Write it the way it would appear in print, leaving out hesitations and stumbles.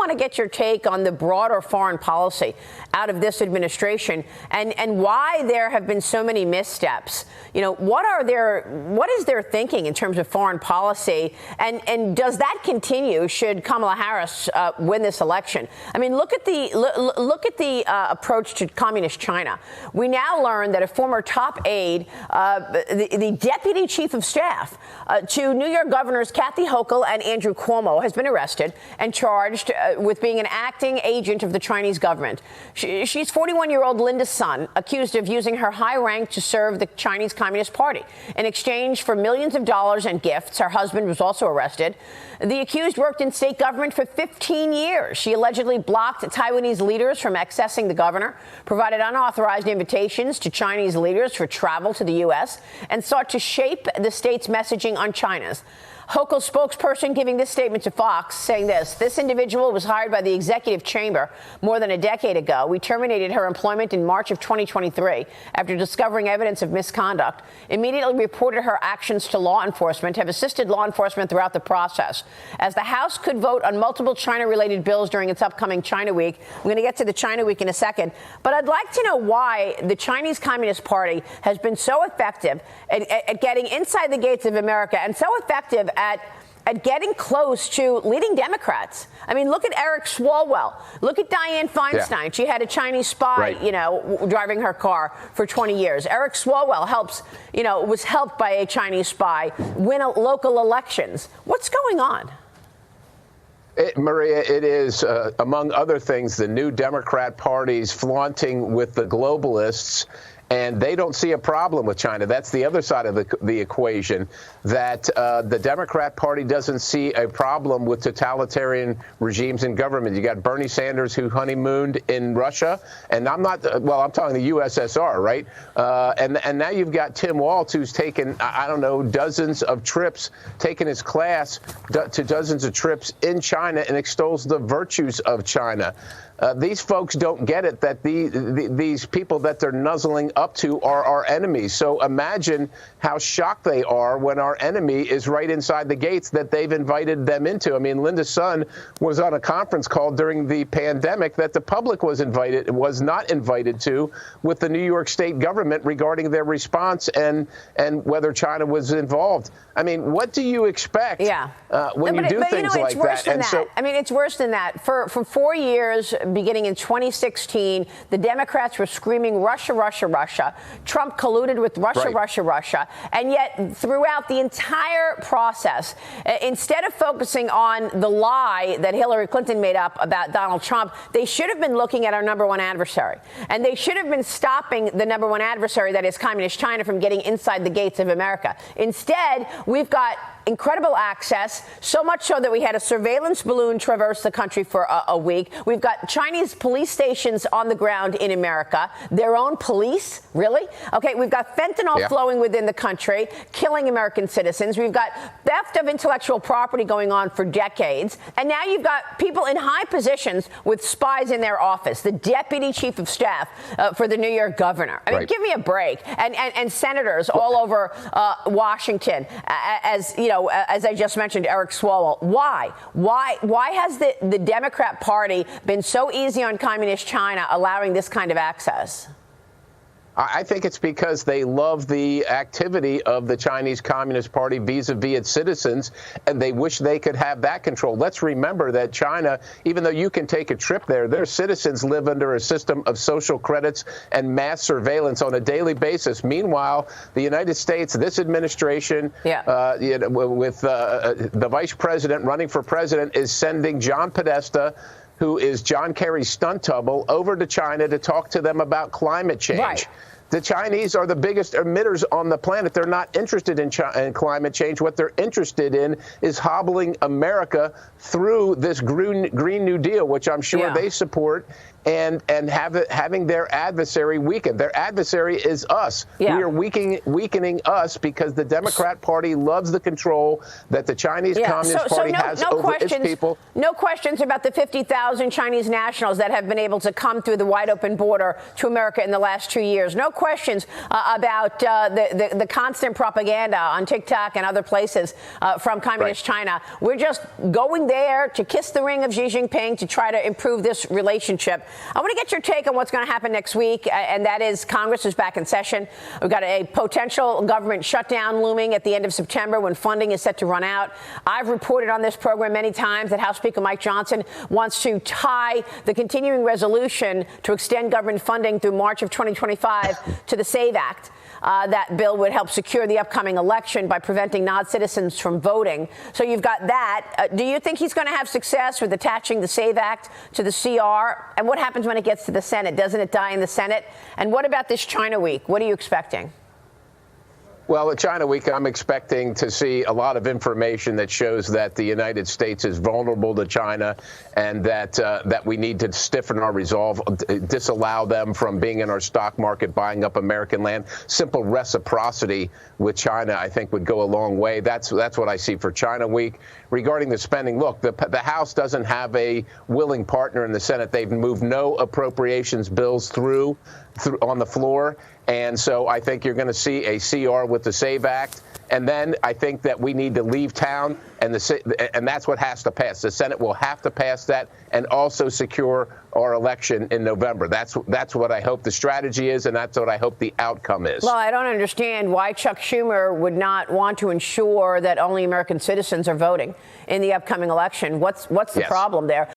want to get your take on the broader foreign policy out of this administration and why there have been so many missteps. You know, what is their thinking in terms of foreign policy, and does that continue should Kamala Harris win this election? I mean, look at the approach to communist China. We now learn that a former top aide, the deputy chief of staff to New York governors Kathy Hochul and Andrew Cuomo, has been arrested and charged with being an acting agent of the Chinese government. She's 41-year-old Linda Sun, accused of using her high rank to serve the Chinese Communist Party. In exchange for millions of dollars and gifts, her husband was also arrested. The accused worked in state government for 15 years. She allegedly blocked Taiwanese leaders from accessing the governor, provided unauthorized invitations to Chinese leaders for travel to the U.S., and sought to shape the state's messaging on China's. Hochul's spokesperson giving this statement to Fox, saying this individual was hired by the executive chamber more than a decade ago. We terminated her employment in March of 2023 after discovering evidence of misconduct, immediately reported her actions to law enforcement, have assisted law enforcement throughout the process. As the House could vote on multiple China-related bills during its upcoming China Week, I'm going to get to the China Week in a second, but I'd like to know why the Chinese Communist Party has been so effective at getting inside the gates of America and so effective at getting close to leading Democrats. I mean, look at Eric Swalwell. Look at Dianne Feinstein. Yeah. She had a Chinese spy, driving her car for 20 years. Eric Swalwell was helped by a Chinese spy win local elections. What's going on? Maria, it is, among other things, the new Democrat party's flaunting with the globalists. And they don't see a problem with China. That's the other side of the equation, that the Democrat Party doesn't see a problem with totalitarian regimes in government. You got Bernie Sanders, who honeymooned in Russia. And I'm talking the USSR, right? And now you've got Tim Walz, who's taken, dozens of trips, taken his class to dozens of trips in China and extols the virtues of China. These folks don't get it, that these people that they're nuzzling up to are our enemies. So imagine how shocked they are when our enemy is right inside the gates that they've invited them into. I mean, Linda Sun was on a conference call during the pandemic that the public was not invited to with the New York State government regarding their response and whether China was involved. I mean, what do you expect when you do things like that? And so, I mean, it's worse than that. For 4 years, beginning in 2016, the Democrats were screaming Russia, Russia, Russia. Trump colluded with Russia, right. Russia, Russia. And yet throughout the entire process, instead of focusing on the lie that Hillary Clinton made up about Donald Trump, they should have been looking at our number one adversary. And they should have been stopping the number one adversary, that is Communist China, from getting inside the gates of America. Instead, we've got incredible access, so much so that we had a surveillance balloon traverse the country for a week. We've got Chinese police stations on the ground in America, their own police, really? Okay, we've got fentanyl flowing within the country, killing American citizens. We've got theft of intellectual property going on for decades. And now you've got people in high positions with spies in their office, the deputy chief of staff for the New York governor. I mean, give me a break. And senators all over Washington, as I just mentioned, Eric Swalwell. Why has the Democrat Party been so easy on communist China, allowing this kind of access? I think it's because they love the activity of the Chinese Communist Party vis-a-vis its citizens, and they wish they could have that control. Let's remember that China, even though you can take a trip there, their citizens live under a system of social credits and mass surveillance on a daily basis. Meanwhile, the United States, this administration, with the vice president running for president, is sending John Podesta, who is John Kerry's stunt double, over to China to talk to them about climate change. Right. The Chinese are the biggest emitters on the planet. They're not interested in climate change. What they're interested in is hobbling America through this Green New Deal, which I'm sure they support, and having their adversary weakened. Their adversary is us. Yeah. We are weakening us because the Democrat Party loves the control that the Chinese Communist Party has over its people. No questions about the 50,000 Chinese nationals that have been able to come through the wide open border to America in the last 2 years. No questions about the constant propaganda on TikTok and other places from Communist China. We're just going there to kiss the ring of Xi Jinping to try to improve this relationship. I want to get your take on what's going to happen next week, and that is Congress is back in session. We've got a potential government shutdown looming at the end of September when funding is set to run out. I've reported on this program many times that House Speaker Mike Johnson wants to tie the continuing resolution to extend government funding through March of 2025 to the SAVE Act. That bill would help secure the upcoming election by preventing non-citizens from voting. So you've got that. Do you think he's going to have success with attaching the SAVE Act to the CR? And what happens when it gets to the Senate? Doesn't it die in the Senate? And what about this China week? What are you expecting? Well, at China Week, I'm expecting to see a lot of information that shows that the United States is vulnerable to China and that we need to stiffen our resolve, disallow them from being in our stock market, buying up American land. Simple reciprocity with China, I think, would go a long way. That's what I see for China Week. Regarding the spending, look, the House doesn't have a willing partner in the Senate. They've moved no appropriations bills through on the floor. And so I think you're going to see a CR with the SAVE Act. And then I think that we need to leave town, and that's what has to pass. The Senate will have to pass that and also secure our election in November. That's what I hope the strategy is, and that's what I hope the outcome is. Well, I don't understand why Chuck Schumer would not want to ensure that only American citizens are voting in the upcoming election. What's the problem there?